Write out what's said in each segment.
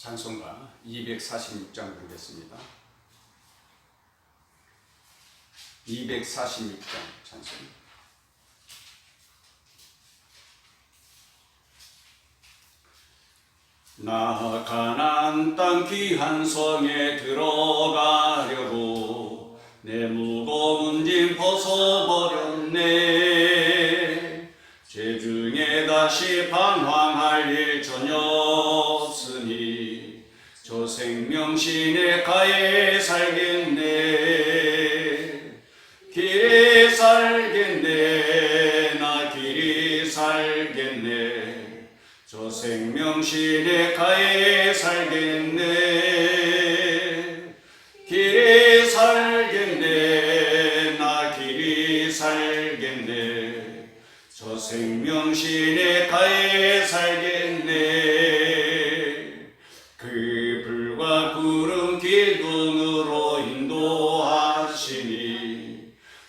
찬송가 246장 부르겠습니다. 246장 찬송. 나 가나안 땅 귀한 성에 들어가려고 내 무거운 짐 벗어버렸네. 죄중에 다시 방황할 일 전혀 없으니 저 생명 시내가에 살겠네. 길이 살겠네. 나 길이 살겠네. 저 생명 시내가에 살겠네. 길이 살겠네. 나 길이 살겠네. 저 생명 시내가에 살겠네. 그 불과 구름 기둥으로 인도하시니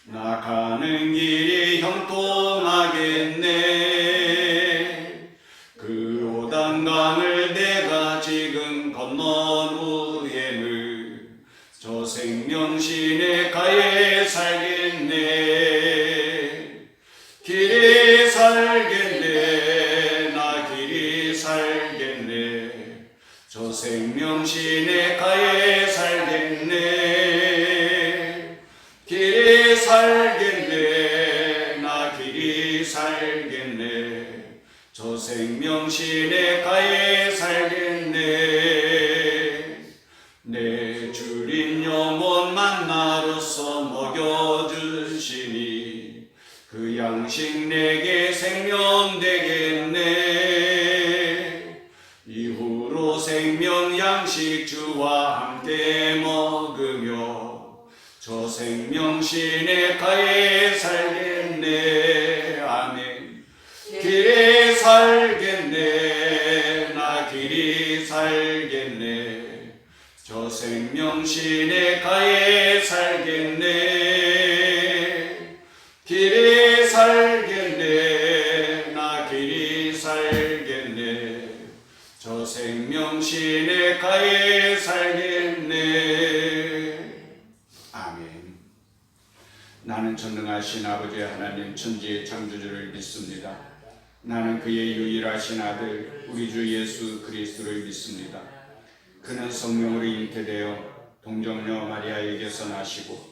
나 가는 길이 형통하겠네. 그 요단강을 내가 지금 건넌 후에는 저 생명 시내가에 살겠네. 길이 살겠네. 나 길이 살겠네. 저 생명 시내가에 살겠네. 길이 살겠네. 나 길이 살겠네. 저 생명 시내가에 살겠네. 내 주린 영혼 만나로서 먹여주시니 그 양식 내게 생명 되겠네. 이후로 생명 양식 주와 함께 먹으며 저 생명 시내가에 살겠네. 아멘. 길이 살겠네. 나 길이 살겠네. 저 생명 시내가에 살겠네. 길이 살겠네. 나 길이 살겠네. 저 생명 시내가에 살겠네. 아멘. 나는 전능하신 아버지 하나님 천지의 창조주를 믿습니다. 나는 그의 유일하신 아들 우리 주 예수 그리스도를 믿습니다. 그는 성령으로 잉태되어 동정녀 마리아에게서 나시고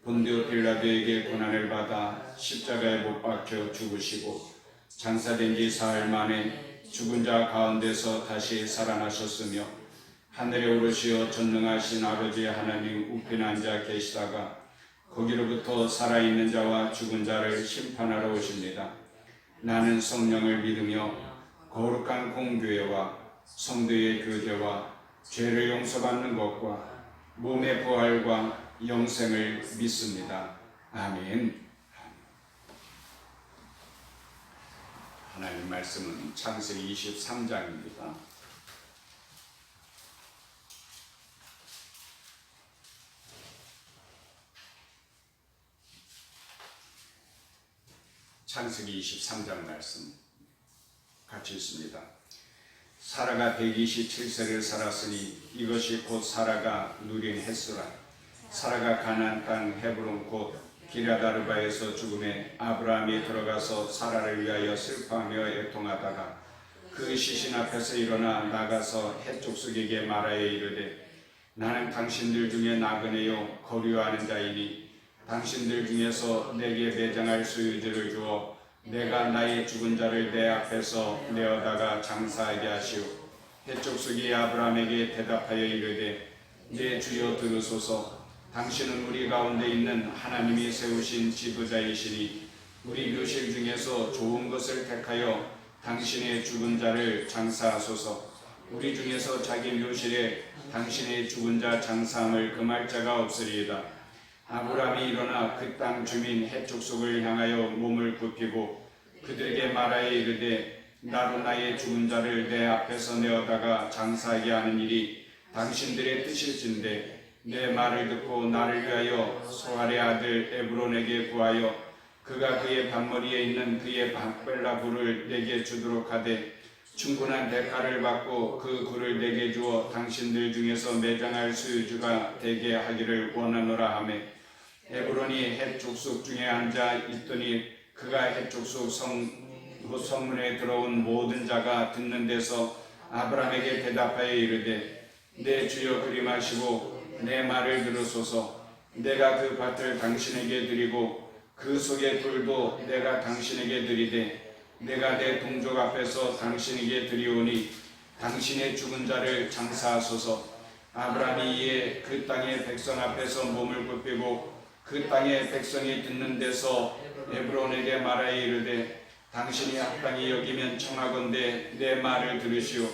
본디오 빌라도에게 고난을 받아 십자가에 못 박혀 죽으시고 장사된 지 사흘 만에 죽은 자 가운데서 다시 살아나셨으며 하늘에 오르시어 전능하신 아버지 하나님 우편에 앉아 계시다가 거기로부터 살아있는 자와 죽은 자를 심판하러 오십니다. 나는 성령을 믿으며 거룩한 공교회와 성도의 교제와 죄를 용서받는 것과 몸의 부활과 영생을 믿습니다. 아멘. 하나님 말씀은 창세기 23장입니다. 창세기 23장 말씀 같이 있습니다. 사라가 127세를 살았으니 이것이 곧 사라가 누린 햇수라. 사라가 가나안 땅 헤브론 곧 기럇아르바에서 죽음에 아브라함이 들어가서 사라를 위하여 슬퍼하며 애통하다가 그 시신 앞에서 일어나 나가서 헷 족속에게 말하여 이르되 나는 당신들 중에 나그네요 거류하는 자이니 당신들 중에서 내게 매장할 소유지를 주어 내가 나의 죽은 자를 내 앞에서 내어다가 장사하게 하시오. 헷 족속이 아브라함에게 대답하여 이르되 내 주여 들으소서. 당신은 우리 가운데 있는 하나님이 세우신 지도자이시니 우리 묘실 중에서 좋은 것을 택하여 당신의 죽은 자를 장사하소서. 우리 중에서 자기 묘실에 당신의 죽은 자 장사함을 금할 자가 없으리이다. 아브라함이 일어나 그 땅 주민 헷 족속을 향하여 몸을 굽히고 그들에게 말하여 이르되 나로 나의 죽은 자를 내 앞에서 내어다가 장사하게 하는 일이 당신들의 뜻일진데 내 말을 듣고 나를 위하여 소알의 아들 에브론에게 구하여 그가 그의 반머리에 있는 그의 막벨라 불을 내게 주도록 하되 충분한 대가를 받고 그 굴을 내게 주어 당신들 중에서 매장할 소유주가 되게 하기를 원하노라 하며 에브론이 헷 족속 중에 앉아 있더니 그가 헷 족속 성문에 들어온 모든 자가 듣는 데서 아브라함에게 대답하여 이르되 내 주여 그리 마시고 내 말을 들으소서. 내가 그 밭을 당신에게 드리고 그 속의 돌도 내가 당신에게 드리되 내가 내 동족 앞에서 당신에게 드리오니 당신의 죽은 자를 장사하소서. 아브라함이 이에 그 땅의 백성 앞에서 몸을 굽히고 그 땅의 백성이 듣는 데서 에브론에게 말하여 이르되 당신이 합당히 여기면 청하건대 내 말을 들으시오.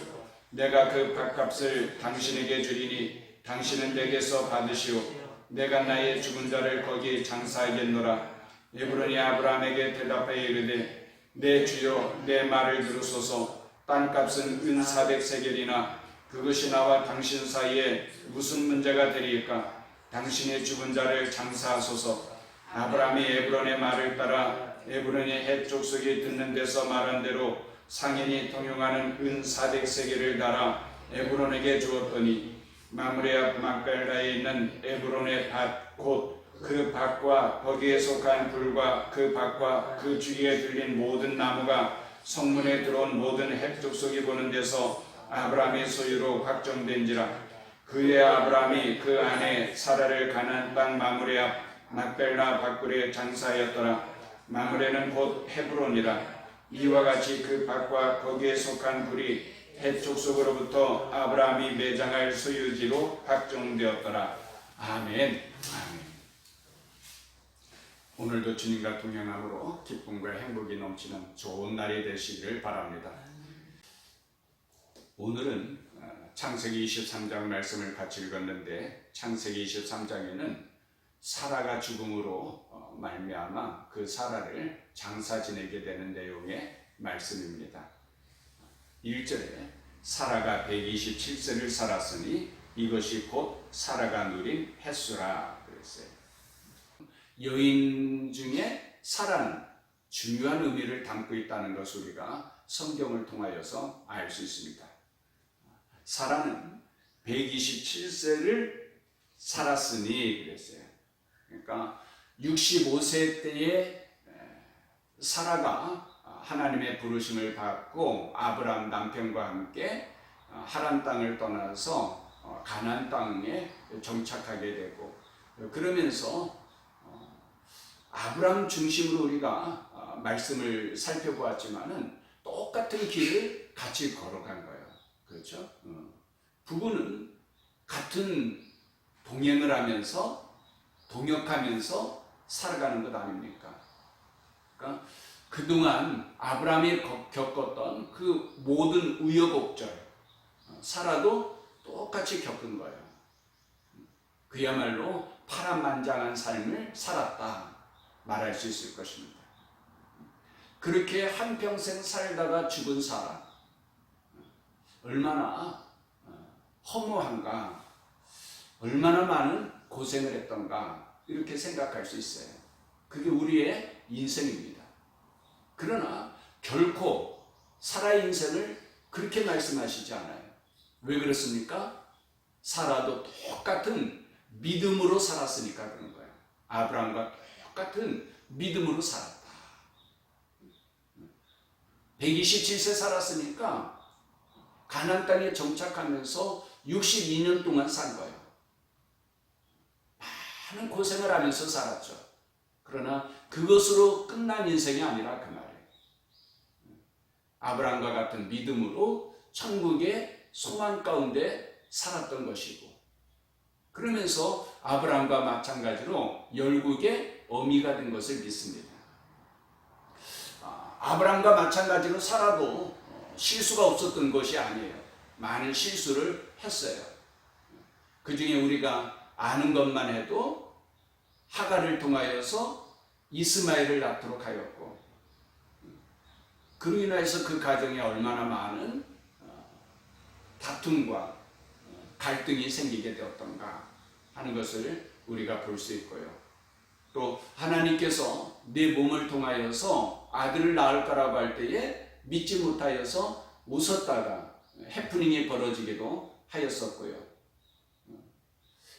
내가 그 밭값을 당신에게 주리니 당신은 내게서 받으시오. 내가 나의 죽은 자를 거기 장사하겠노라. 에브론이 아브라함에게 대답하여 이르되 내 주여 내 말을 들으소서. 땅값은 은 400세겔이나 그것이 나와 당신 사이에 무슨 문제가 되리까? 당신의 죽은 자를 장사하소서. 아브라함이 에브론의 말을 따라 에브론이 헷 족속이 듣는 데서 말한 대로 상인이 통용하는 은 400세겔을 달아 에브론에게 주었더니 마므레 앞 막벨라에 있는 에브론의 밭 곧 그 밭과 거기에 속한 굴과 그 밭과 그 주위에 들린 모든 나무가 성문에 들어온 모든 헷 족속이 보는 데서 아브라함의 소유로 확정된지라. 그의 아브라함이 그 아내 사라를 가나안 땅 마므레 앞 막벨라 밭굴에 장사하였더라. 마므레는 곧 헤브론이라. 이와 같이 그 밭과 거기에 속한 굴이 헷 족속으로부터 아브라함이 매장할 소유지로 확정되었더라. 아멘. 아멘. 오늘도 주님과 동행함으로 기쁨과 행복이 넘치는 좋은 날이 되시기를 바랍니다. 오늘은 창세기 23장 말씀을 같이 읽었는데 창세기 23장에는 사라가 죽음으로 말미암아 그 사라를 장사 지내게 되는 내용의 말씀입니다. 1절에 사라가 127세를 살았으니 이것이 곧 사라가 누린 횟수라 그랬어요. 여인 중에 사라는 중요한 의미를 담고 있다는 것을 우리가 성경을 통하여서 알 수 있습니다. 사라는 127세를 살았으니 그랬어요. 그러니까 65세 때에 사라가 하나님의 부르심을 받고 아브라함 남편과 함께 하란 땅을 떠나서 가나안 땅에 정착하게 되고 그러면서 아브라함 중심으로 우리가 말씀을 살펴보았지만은 똑같은 길을 같이 걸어간 거예요. 그렇죠? 부부는 같은 동행을 하면서 동역하면서 살아가는 것 아닙니까? 그러니까 그동안 아브라함이 겪었던 그 모든 우여곡절 사라도 똑같이 겪은 거예요. 그야말로 파란만장한 삶을 살았다 말할 수 있을 것입니다. 그렇게 한평생 살다가 죽은 사람 얼마나 허무한가, 얼마나 많은 고생을 했던가 이렇게 생각할 수 있어요. 그게 우리의 인생입니다. 그러나 결코 사라의 인생을 그렇게 말씀하시지 않아요. 왜 그렇습니까? 사라도 똑같은 믿음으로 살았으니까 그런 거예요. 아브라함과 똑같은 믿음으로 살았다. 127세 살았으니까 가나안 땅에 정착하면서 62년 동안 산 거예요. 많은 고생을 하면서 살았죠. 그러나 그것으로 끝난 인생이 아니라 그 말이에요. 아브라함과 같은 믿음으로 천국의 소망 가운데 살았던 것이고 그러면서 아브라함과 마찬가지로 열국의 어미가 된 것을 믿습니다. 아브라함과 마찬가지로 사라도 실수가 없었던 것이 아니에요. 많은 실수를 했어요. 그 중에 우리가 아는 것만 해도 하갈을 통하여서 이스마엘을 낳도록 하였고 그로 인해서 그 가정에 얼마나 많은 다툼과 갈등이 생기게 되었던가 하는 것을 우리가 볼 수 있고요. 또 하나님께서 내 몸을 통하여서 아들을 낳을 거라고 할 때에 믿지 못하여서 웃었다가 해프닝이 벌어지기도 하였었고요.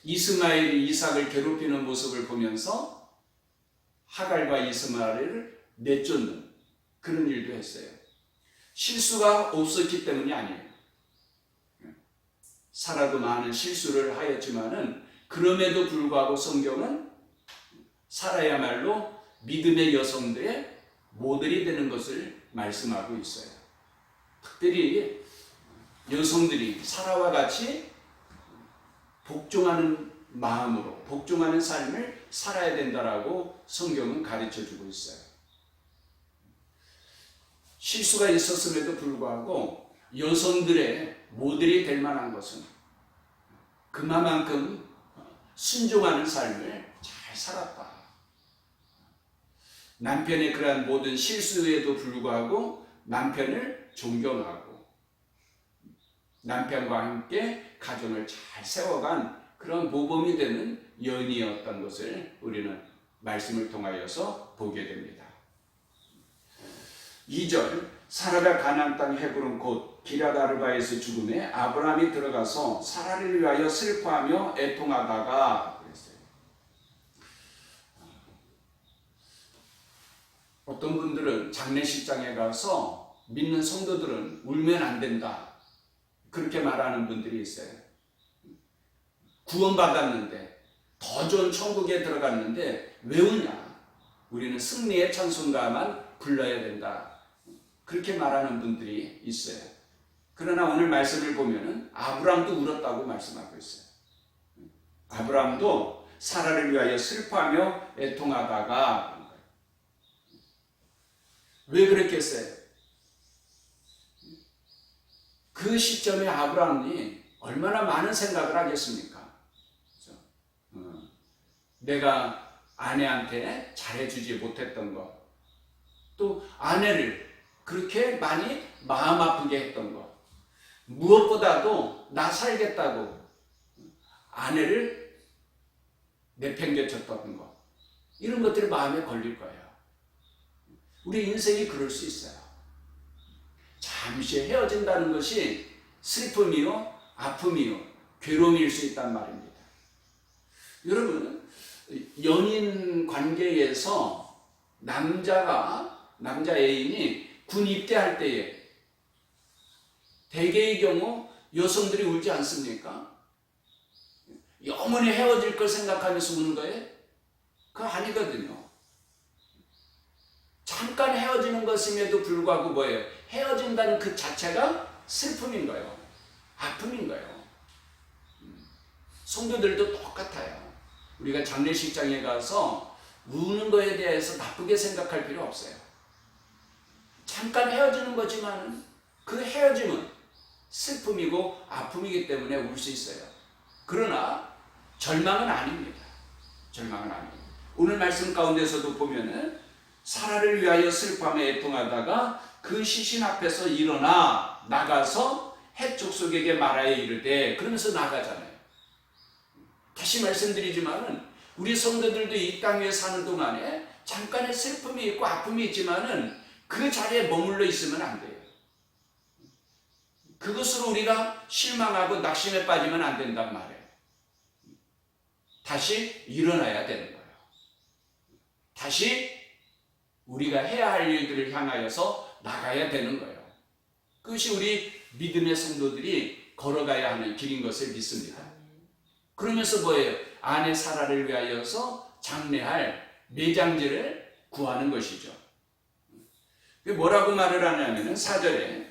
이스마엘이 이삭을 괴롭히는 모습을 보면서 하갈과 이스마엘을 내쫓는 그런 일도 했어요. 실수가 없었기 때문이 아니에요. 사라도 많은 실수를 하였지만은 그럼에도 불구하고 성경은 사라야말로 믿음의 여성들의 모델이 되는 것을 말씀하고 있어요. 특별히 여성들이 사라와 같이 복종하는 마음으로 복종하는 삶을 살아야 된다라고 성경은 가르쳐주고 있어요. 실수가 있었음에도 불구하고 여성들의 모델이 될 만한 것은 그만큼 순종하는 삶을 잘 살았다. 남편의 그러한 모든 실수에도 불구하고 남편을 존경하고 남편과 함께 가정을 잘 세워간 그런 모범이 되는 여인이었던 것을 우리는 말씀을 통하여서 보게 됩니다. 2절 사라가 가나안 땅 헤브론 곧 기럇 아르바에서 죽음에 아브라함이 들어가서 사라를 위하여 슬퍼하며 애통하다가 그랬어요. 어떤 분들은 장례식장에 가서 믿는 성도들은 울면 안 된다 그렇게 말하는 분들이 있어요. 구원받았는데 더 좋은 천국에 들어갔는데 왜 우냐? 우리는 승리의 찬송가만 불러야 된다. 그렇게 말하는 분들이 있어요. 그러나 오늘 말씀을 보면은 아브라함도 울었다고 말씀하고 있어요. 아브라함도 사라를 위하여 슬퍼하며 애통하다가 왜 그렇게 했어요? 그 시점에 아브라함이 얼마나 많은 생각을 하겠습니까? 내가 아내한테 잘해주지 못했던 것, 또 아내를 그렇게 많이 마음 아프게 했던 것, 무엇보다도 나 살겠다고 아내를 내팽개쳤던 것, 이런 것들이 마음에 걸릴 거예요. 우리 인생이 그럴 수 있어요. 잠시 헤어진다는 것이 슬픔이요, 아픔이요, 괴로움일 수 있단 말입니다. 여러분, 연인 관계에서 남자 애인이 군 입대할 때에 대개의 경우 여성들이 울지 않습니까? 영원히 헤어질 걸 생각하면서 우는 거예요? 그거 아니거든요. 잠깐 헤어지는 것임에도 불구하고 뭐예요? 헤어진다는 그 자체가 슬픔인 거예요. 아픔인 거예요. 성도들도 똑같아요. 우리가 장례식장에 가서 우는 거에 대해서 나쁘게 생각할 필요 없어요. 잠깐 헤어지는 거지만 그 헤어짐은 슬픔이고 아픔이기 때문에 울 수 있어요. 그러나 절망은 아닙니다. 절망은 아닙니다. 오늘 말씀 가운데서도 보면은 사라를 위하여 슬퍼하며 애통하다가 그 시신 앞에서 일어나 나가서 헷 족속에게 말하여 이르되, 그러면서 나가잖아요. 다시 말씀드리지만은 우리 성도들도 이 땅에 사는 동안에 잠깐의 슬픔이 있고 아픔이 있지만은 그 자리에 머물러 있으면 안 돼요. 그것으로 우리가 실망하고 낙심에 빠지면 안 된단 말이에요. 다시 일어나야 되는 거예요. 다시 우리가 해야 할 일들을 향하여서 나가야 되는 거예요. 그것이 우리 믿음의 성도들이 걸어가야 하는 길인 것을 믿습니다. 그러면서 뭐예요? 아내 사라를 위하여서 장례할 매장지를 구하는 것이죠. 뭐라고 말을 하냐면은 4절에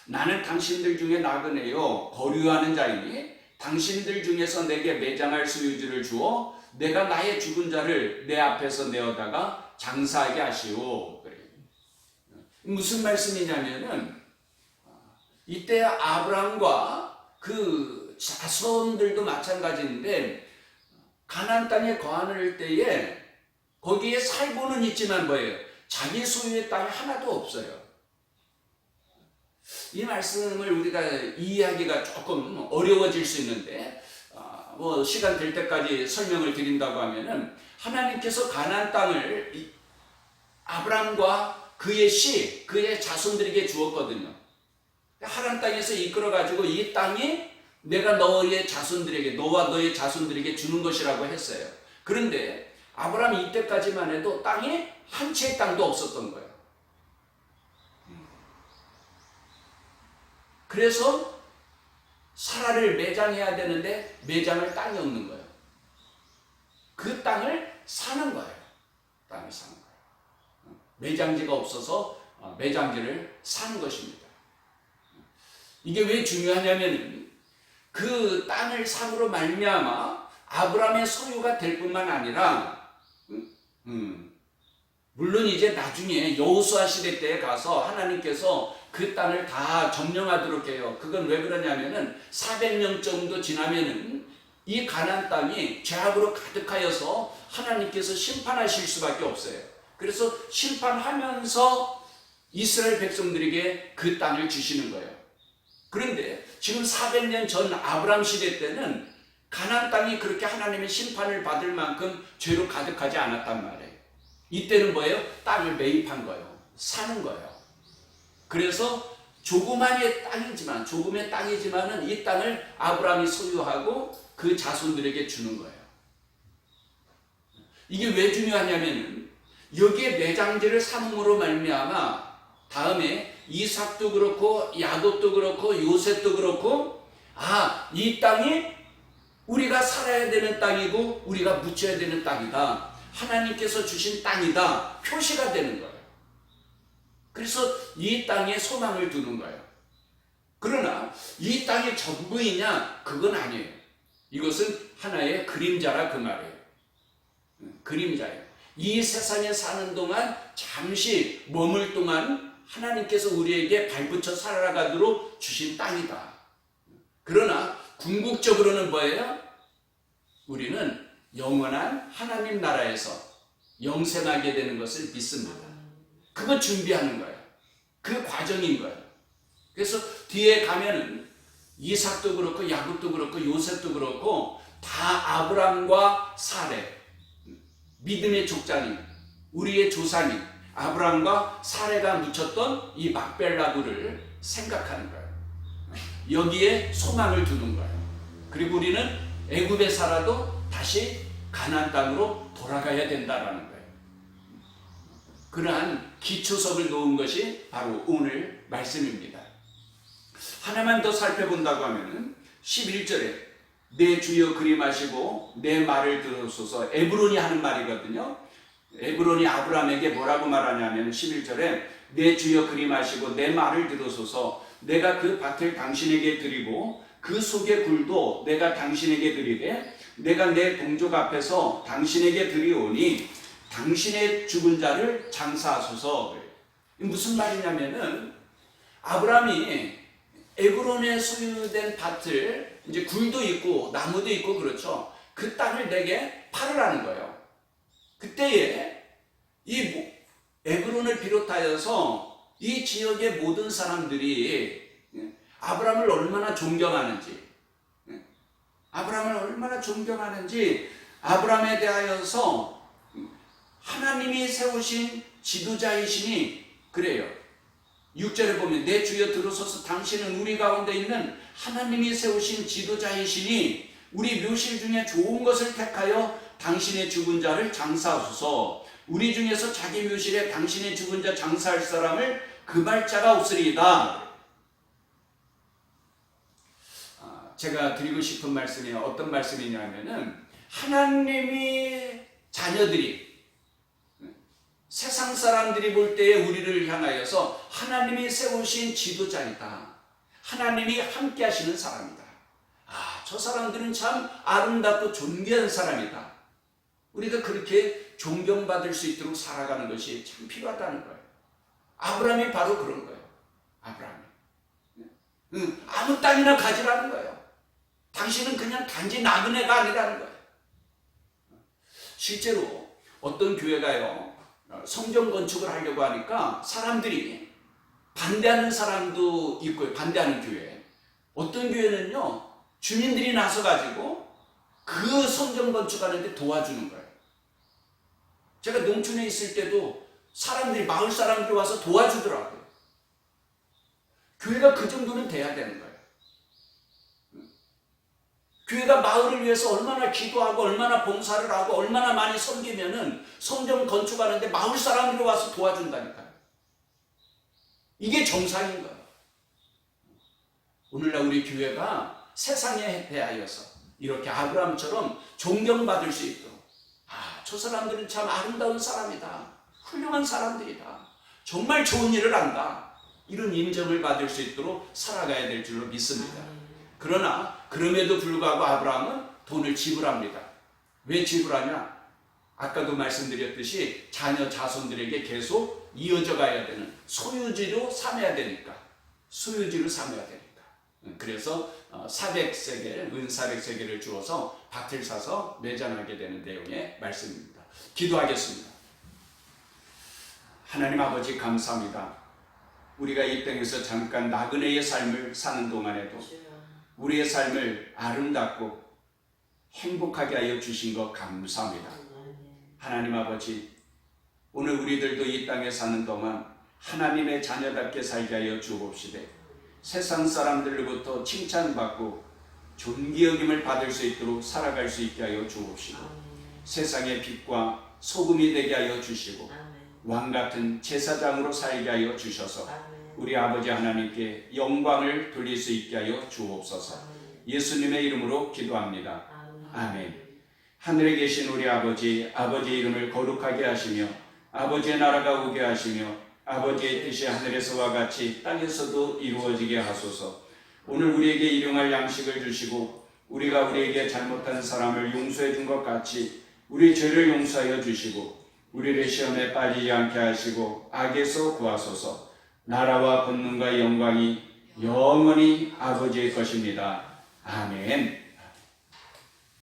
나는 당신들 중에 나그네요 거류하는 자이니 당신들 중에서 내게 매장할 소유지를 주어 내가 나의 죽은 자를 내 앞에서 내어다가 장사하게 하시오. 무슨 말씀이냐면은 이때 아브라함과 그 자손들도 마찬가지인데 가나안 땅에 거하는 때에 거기에 살고는 있지만 뭐예요? 자기 소유의 땅이 하나도 없어요. 이 말씀을 우리가 이해하기가 조금 어려워질 수 있는데 뭐 시간 될 때까지 설명을 드린다고 하면은 하나님께서 가나안 땅을 아브라함과 그의 자손들에게 주었거든요. 하나님 땅에서 이끌어가지고 이 땅이 내가 너의 자손들에게, 너와 너의 자손들에게 주는 것이라고 했어요. 그런데 아브라함이 이때까지만 해도 땅이 한 채의 땅도 없었던 거예요. 그래서 사라를 매장해야 되는데 매장할 땅이 없는 거예요. 그 땅을 사는 거예요. 땅을 사는 거예요. 매장지가 없어서 매장지를 사는 것입니다. 이게 왜 중요하냐면 그 땅을 삼으로 말미암아 아브라함의 소유가 될 뿐만 아니라 물론 이제 나중에 여호수아 시대 때에 가서 하나님께서 그 땅을 다 점령하도록 해요. 그건 왜 그러냐면은 400년 정도 지나면은 이 가나안 땅이 죄악으로 가득하여서 하나님께서 심판하실 수밖에 없어요. 그래서 심판하면서 이스라엘 백성들에게 그 땅을 주시는 거예요. 그런데 지금 400년 전 아브라함 시대 때는 가나안 땅이 그렇게 하나님의 심판을 받을 만큼 죄로 가득하지 않았단 말이에요. 이때는 뭐예요? 땅을 매입한 거예요. 사는 거예요. 그래서 조금의 땅이지만은 이 땅을 아브라함이 소유하고 그 자손들에게 주는 거예요. 이게 왜 중요하냐면은 여기에 매장지를 삼음으로 말미암아 다음에 이삭도 그렇고 야곱도 그렇고 요셉도 그렇고 이 땅이 우리가 살아야 되는 땅이고 우리가 묻혀야 되는 땅이다. 하나님께서 주신 땅이다. 표시가 되는 거예요. 그래서 이 땅에 소망을 두는 거예요. 그러나 이 땅이 전부이냐? 그건 아니에요. 이것은 하나의 그림자라 그 말이에요. 그림자예요. 이 세상에 사는 동안 잠시 머물 동안 하나님께서 우리에게 발붙여 살아가도록 주신 땅이다. 그러나 궁극적으로는 뭐예요? 우리는 영원한 하나님 나라에서 영생하게 되는 것을 믿습니다. 그거 준비하는 거예요. 그 과정인 거예요. 그래서 뒤에 가면은 이삭도 그렇고 야곱도 그렇고 요셉도 그렇고 다 아브람과 사레, 믿음의 족장인 우리의 조상인 아브람과 사레가 묻혔던 이 막벨라구를 생각하는 거예요. 여기에 소망을 두는 거예요. 그리고 우리는 애굽에 살아도 다시 가나안 땅으로 돌아가야 된다라는 거예요. 그러한 기초석을 놓은 것이 바로 오늘 말씀입니다. 하나만 더 살펴본다고 하면 11절에 내 주여 그림하시고 내 말을 들으소서. 에브론이 하는 말이거든요. 에브론이 아브라함에게 뭐라고 말하냐면 11절에 내 주여 그림하시고 내 말을 들으소서. 내가 그 밭을 당신에게 드리고 그 속의 굴도 내가 당신에게 드리되 내가 내 동족 앞에서 당신에게 드리오니 당신의 죽은 자를 장사하소서. 무슨 말이냐면은 아브라함이 에브론에 소유된 밭을 이제 굴도 있고 나무도 있고 그렇죠. 그 땅을 내게 팔으라는 거예요. 그때에 이 에브론을 비롯하여서 이 지역의 모든 사람들이 아브라함을 얼마나 존경하는지, 아브라함에 대하여서 하나님이 세우신 지도자이시니 그래요. 6절에 보면 내 주여 들으소서. 당신은 우리 가운데 있는 하나님이 세우신 지도자이시니 우리 묘실 중에 좋은 것을 택하여 당신의 죽은 자를 장사하소서. 우리 중에서 자기 묘실에 당신의 죽은 자 장사할 사람을 금할 자가 없으리이다. 제가 드리고 싶은 말씀이 어떤 말씀이냐면은 하나님이 자녀들이 세상 사람들이 볼 때에 우리를 향하여서 하나님이 세우신 지도자이다. 하나님이 함께 하시는 사람이다. 저 사람들은 참 아름답고 존귀한 사람이다. 우리가 그렇게 존경받을 수 있도록 살아가는 것이 참 필요하다는 거예요. 아브라함이 바로 그런 거예요. 아브라함이. 아무 땅이나 가지라는 거예요. 당신은 그냥 단지 나그네가 아니라는 거예요. 실제로 어떤 교회가요, 성전 건축을 하려고 하니까 사람들이 반대하는 사람도 있고요. 반대하는 교회. 어떤 교회는요, 주민들이 나서가지고 그 성전 건축하는데 도와주는 거예요. 제가 농촌에 있을 때도 사람들이, 마을 사람들이 와서 도와주더라고요. 교회가 그 정도는 돼야 되는 거예요. 교회가 마을을 위해서 얼마나 기도하고 얼마나 봉사를 하고 얼마나 많이 섬기면은 성전 건축하는데 마을 사람들이 와서 도와준다니까요. 이게 정상인 거예요. 오늘날 우리 교회가 세상에 대하여서 이렇게 아브라함처럼 존경받을 수 있도록, 저 사람들은 참 아름다운 사람이다, 훌륭한 사람들이다, 정말 좋은 일을 한다, 이런 인정을 받을 수 있도록 살아가야 될 줄로 믿습니다. 그러나 그럼에도 불구하고 아브라함은 돈을 지불합니다. 왜 지불하냐? 아까도 말씀드렸듯이 자녀 자손들에게 계속 이어져 가야 되는 소유지로 삼아야 되니까. 그래서 400세겔, 은 400세겔을 주어서 밭을 사서 매장하게 되는 내용의 말씀입니다. 기도하겠습니다. 하나님 아버지 감사합니다. 우리가 이 땅에서 잠깐 나그네의 삶을 사는 동안에도 우리의 삶을 아름답고 행복하게 하여 주신 것 감사합니다. 하나님 아버지, 오늘 우리들도 이 땅에 사는 동안 하나님의 자녀답게 살게 하여 주옵시되 세상 사람들로부터 칭찬받고 존귀 여김을 받을 수 있도록 살아갈 수 있게 하여 주옵시고 세상의 빛과 소금이 되게 하여 주시고 왕같은 제사장으로 살게 하여 주셔서 우리 아버지 하나님께 영광을 돌릴 수 있게 하여 주옵소서. 예수님의 이름으로 기도합니다. 아멘. 하늘에 계신 우리 아버지, 아버지의 이름을 거룩하게 하시며 아버지의 나라가 오게 하시며 아버지의 뜻이 하늘에서와 같이 땅에서도 이루어지게 하소서. 오늘 우리에게 일용할 양식을 주시고 우리가 우리에게 잘못한 사람을 용서해 준 것 같이 우리 죄를 용서하여 주시고 우리를 시험에 빠지지 않게 하시고 악에서 구하소서. 나라와 권능과 영광이 영원히 아버지의 것입니다. 아멘.